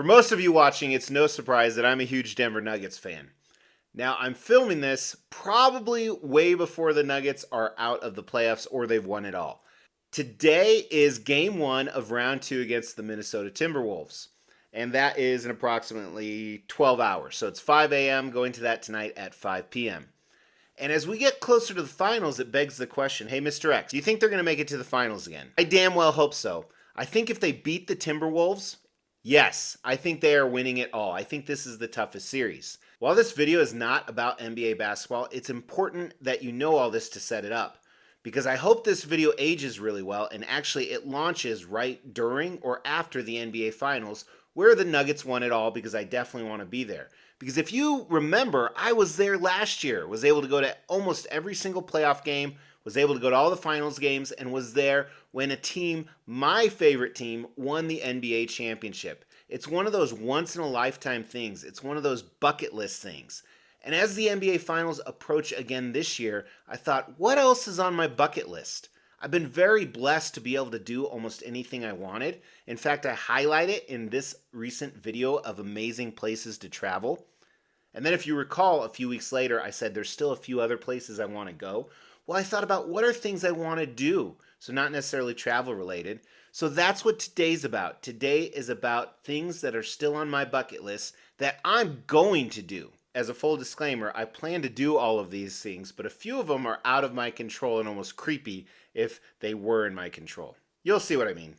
For most of you watching, it's no surprise that I'm a huge Denver Nuggets fan. Now, I'm filming this probably way before the Nuggets are out of the playoffs or they've won it all. Today is game one of round two against the Minnesota Timberwolves, and that is in approximately 12 hours. So it's 5 a.m., going to that tonight at 5 p.m. And as we get closer to the finals, it begs the question, hey, Mr. X, do you think they're going to make it to the finals again? I damn well hope so. I think if they beat the Timberwolves, yes, I think they are winning it all. I think this is the toughest series. While this video is not about NBA basketball, it's important that you know all this to set it up. Because I hope this video ages really well and actually it launches right during or after the NBA Finals where the Nuggets won it all, because I definitely want to be there. Because if you remember, I was there last year, was able to go to almost every single playoff game, was able to go to all the finals games, and was there when a team, my favorite team, won the NBA championship. It's one of those once-in-a-lifetime things. It's one of those bucket list things. And as the NBA Finals approach again this year, I thought, what else is on my bucket list? I've been very blessed to be able to do almost anything I wanted. In fact, I highlight it in this recent video of amazing places to travel. And then if you recall, a few weeks later, I said there's still a few other places I want to go. Well, I thought about what are things I want to do. So not necessarily travel related. So that's what today's about. Today is about things that are still on my bucket list that I'm going to do. As a full disclaimer, I plan to do all of these things, but a few of them are out of my control and almost creepy if they were in my control. You'll see what I mean.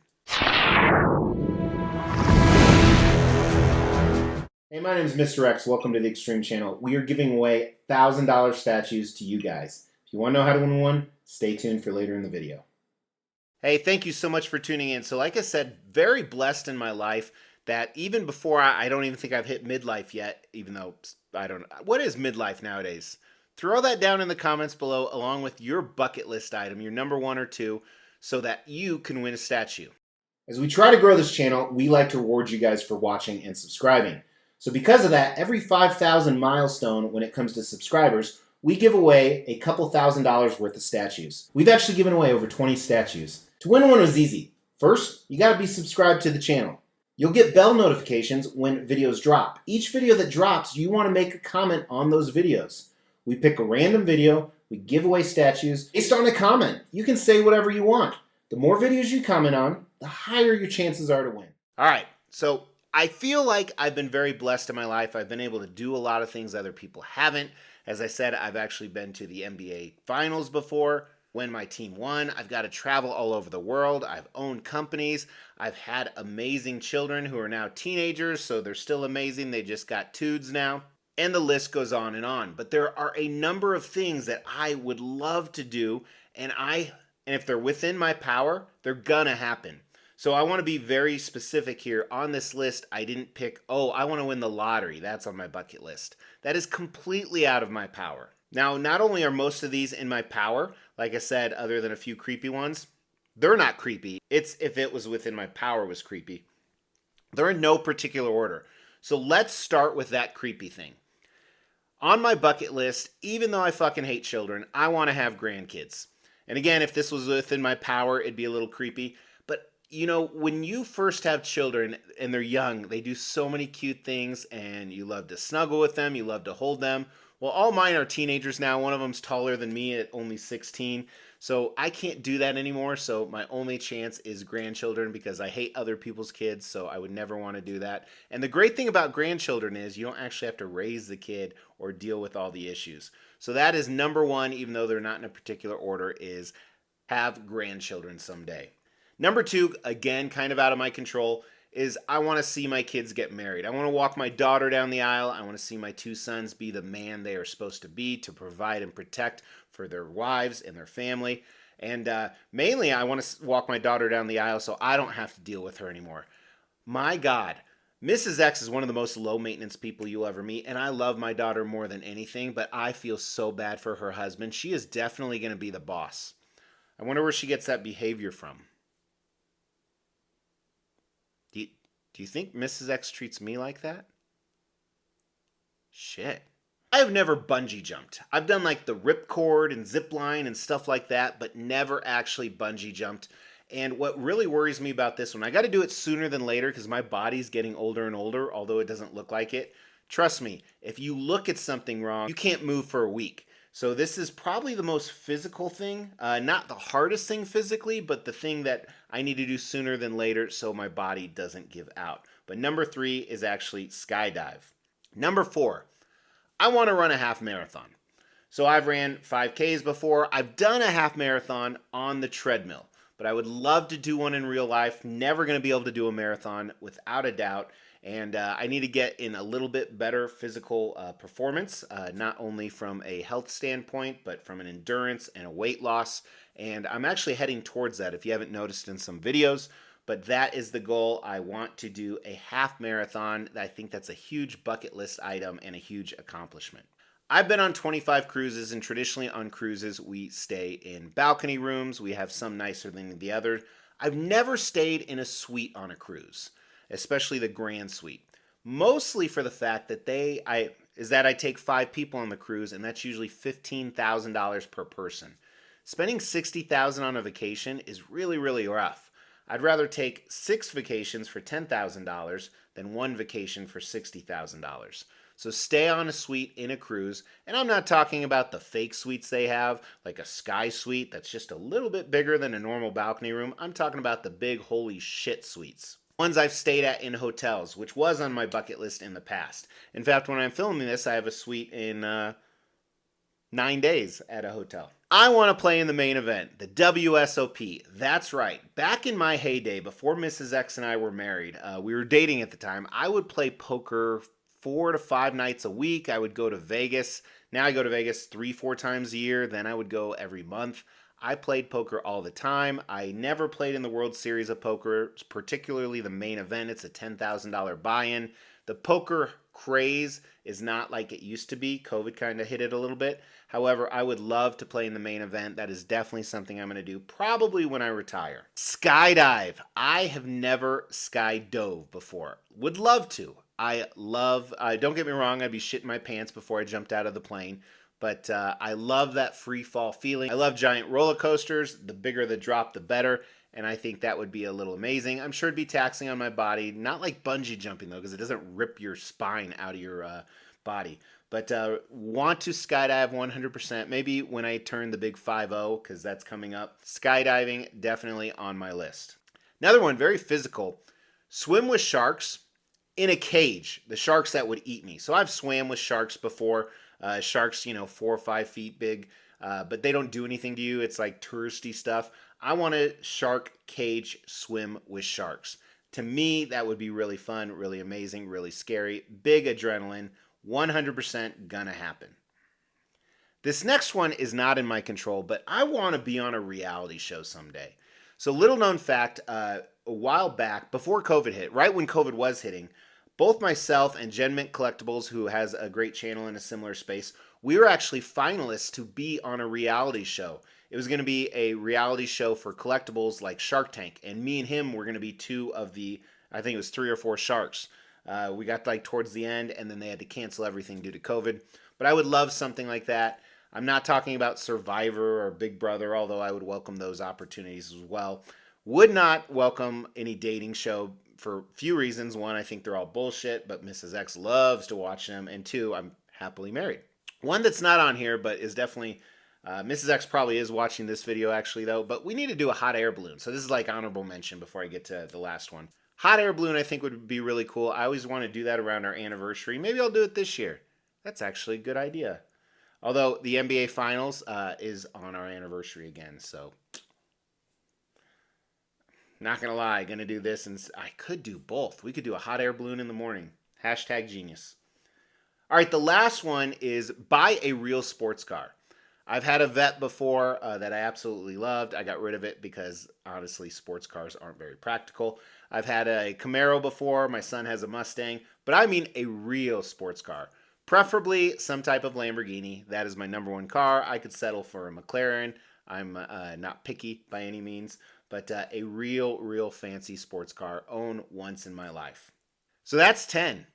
Hey, my name is Mr. X. Welcome to the Extreme Channel. We are giving away $1,000 statues to you guys. If you want to know how to win one, stay tuned for later in the video. Hey, thank you so much for tuning in. So like I said, very blessed in my life that even before I don't even think I've hit midlife yet, even though I don't know. What is midlife nowadays? Throw that down in the comments below along with your bucket list item, your number one or two, so that you can win a statue. As we try to grow this channel, we like to reward you guys for watching and subscribing. So because of that, every 5,000 milestone when it comes to subscribers, we give away a couple $1,000s worth of statues. We've actually given away over 20 statues. To win one was easy. First, you gotta be subscribed to the channel. You'll get bell notifications when videos drop. Each video that drops, you want to make a comment on those videos. We pick a random video, we give away statues based on a comment. You can say whatever you want. The more videos you comment on, the higher your chances are to win. All right, so I feel like I've been very blessed in my life. I've been able to do a lot of things other people haven't. As I said, I've actually been to the NBA Finals before. When my team won, I've got to travel all over the world. I've owned companies. I've had amazing children who are now teenagers, so they're still amazing. They just got tudes now. And the list goes on and on. But there are a number of things that I would love to do, and if they're within my power, they're gonna happen. So I want to be very specific here. On this list, I didn't pick, oh, I want to win the lottery. That's on my bucket list. That is completely out of my power. Now, not only are most of these in my power, like I said, other than a few creepy ones, they're not creepy. It's if it was within my power was creepy. They're in no particular order. So let's start with that creepy thing. On my bucket list, even though I fucking hate children, I want to have grandkids. And again, if this was within my power, it'd be a little creepy. But, you know, when you first have children and they're young, they do so many cute things and you love to snuggle with them, you love to hold them. Well, all mine are teenagers now. One of them's taller than me at only 16. So I can't do that anymore. So my only chance is grandchildren because I hate other people's kids. So I would never want to do that. And the great thing about grandchildren is you don't actually have to raise the kid or deal with all the issues. So that is number one, even though they're not in a particular order, is have grandchildren someday. Number two, again, kind of out of my control, is I want to see my kids get married. I want to walk my daughter down the aisle. I want to see my two sons be the man they are supposed to be to provide and protect for their wives and their family. And mainly, I want to walk my daughter down the aisle so I don't have to deal with her anymore. My God, Mrs. X is one of the most low-maintenance people you'll ever meet, and I love my daughter more than anything, but I feel so bad for her husband. She is definitely going to be the boss. I wonder where she gets that behavior from. Do you think Mrs. X treats me like that? Shit. I have never bungee jumped. I've done like the ripcord and zip line and stuff like that, but never actually bungee jumped. And what really worries me about this one, I got to do it sooner than later because my body's getting older and older, although it doesn't look like it. Trust me, if you look at something wrong, you can't move for a week. So this is probably the most physical thing, not the hardest thing physically, but the thing that I need to do sooner than later so my body doesn't give out. But number 3 is actually skydive. Number 4, I want to run a half marathon. So I've ran 5Ks before. I've done a half marathon on the treadmill, but I would love to do one in real life. Never going to be able to do a marathon without a doubt. And I need to get in a little bit better physical performance, not only from a health standpoint, but from an endurance and a weight loss. And I'm actually heading towards that if you haven't noticed in some videos. But that is the goal. I want to do a half marathon. I think that's a huge bucket list item and a huge accomplishment. I've been on 25 cruises, and traditionally on cruises, we stay in balcony rooms. We have some nicer than the other. I've never stayed in a suite on a cruise, especially the grand suite. Mostly for the fact that I take 5 people on the cruise, and that's usually $15,000 per person. Spending $60,000 on a vacation is really, really rough. I'd rather take 6 vacations for $10,000 than 1 vacation for $60,000. So stay on a suite in a cruise, and I'm not talking about the fake suites they have, like a sky suite that's just a little bit bigger than a normal balcony room. I'm talking about the big holy shit suites. Ones I've stayed at in hotels, which was on my bucket list in the past. In fact, when I'm filming this, I have a suite in 9 days at a hotel. I want to play in the main event, the WSOP. That's right. Back in my heyday, before Mrs. X and I were married, we were dating at the time, I would play poker 4 to 5 nights a week. I would go to Vegas. Now I go to Vegas 3-4 times a year. Then I would go every month. I played poker all the time. I never played in the World Series of Poker, particularly the main event. It's a $10,000 buy-in. The poker craze is not like it used to be. COVID kind of hit it a little bit. However, I would love to play in the main event. That is definitely something I'm going to do, probably when I retire. Skydive. I have never skydove before. Would love to. Don't get me wrong, I'd be shitting my pants before I jumped out of the plane. But I love that free fall feeling. I love giant roller coasters. The bigger the drop, the better. And I think that would be a little amazing. I'm sure it'd be taxing on my body. Not like bungee jumping, though, because it doesn't rip your spine out of your body. But want to skydive 100%. Maybe when I turn the big 5-0, because that's coming up. Skydiving, definitely on my list. Another one, very physical. Swim with sharks in a cage. The sharks that would eat me. So I've swam with sharks before. Sharks, 4 or 5 feet big, but they don't do anything to you. It's like touristy stuff. I want a shark cage swim with sharks. To me, that would be really fun, really amazing, really scary. Big adrenaline, 100% gonna happen. This next one is not in my control, but I want to be on a reality show someday. So little known fact, a while back, before COVID hit, right when COVID was hitting, both myself and Gen Mint Collectibles, who has a great channel in a similar space, we were actually finalists to be on a reality show. It was going to be a reality show for collectibles like Shark Tank, and me and him were going to be 2 of the, I think it was 3 or 4 sharks. We got like towards the end, and then they had to cancel everything due to COVID. But I would love something like that. I'm not talking about Survivor or Big Brother, although I would welcome those opportunities as well. Would not welcome any dating show for a few reasons. 1, I think they're all bullshit, but Mrs. X loves to watch them. And 2, I'm happily married. One that's not on here, but is definitely, Mrs. X probably is watching this video actually though, but we need to do a hot air balloon. So this is like honorable mention before I get to the last one. Hot air balloon I think would be really cool. I always want to do that around our anniversary. Maybe I'll do it this year. That's actually a good idea. Although the NBA Finals is on our anniversary again, so not gonna lie, gonna do this, and I could do both. We could do a hot air balloon in the morning. Hashtag genius. All right, the last one is buy a real sports car. I've had a Vet before that I absolutely loved. I got rid of it because, honestly, sports cars aren't very practical. I've had a Camaro before. My son has a Mustang. But I mean a real sports car. Preferably some type of Lamborghini. That is my number 1 car. I could settle for a McLaren. I'm not picky by any means. But a real fancy sports car. Own once in my life. So that's 10.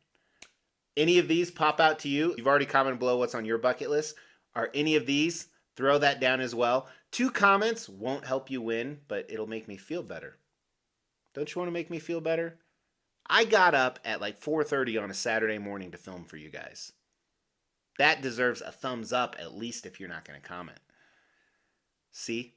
Any of these pop out to you? You've already commented below what's on your bucket list. Are any of these Throw that down as well. 2 comments won't help you win, but it'll make me feel better. Don't you want to make me feel better? I got up at like 4:30 on a Saturday morning to film for you guys. That deserves a thumbs up, at least if you're not going to comment. See?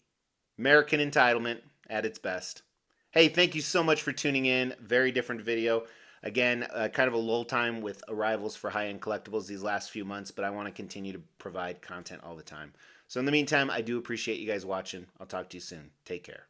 American entitlement at its best. Hey, thank you so much for tuning in. Very different video. Again, kind of a lull time with arrivals for high-end collectibles these last few months, but I want to continue to provide content all the time. So in the meantime, I do appreciate you guys watching. I'll talk to you soon. Take care.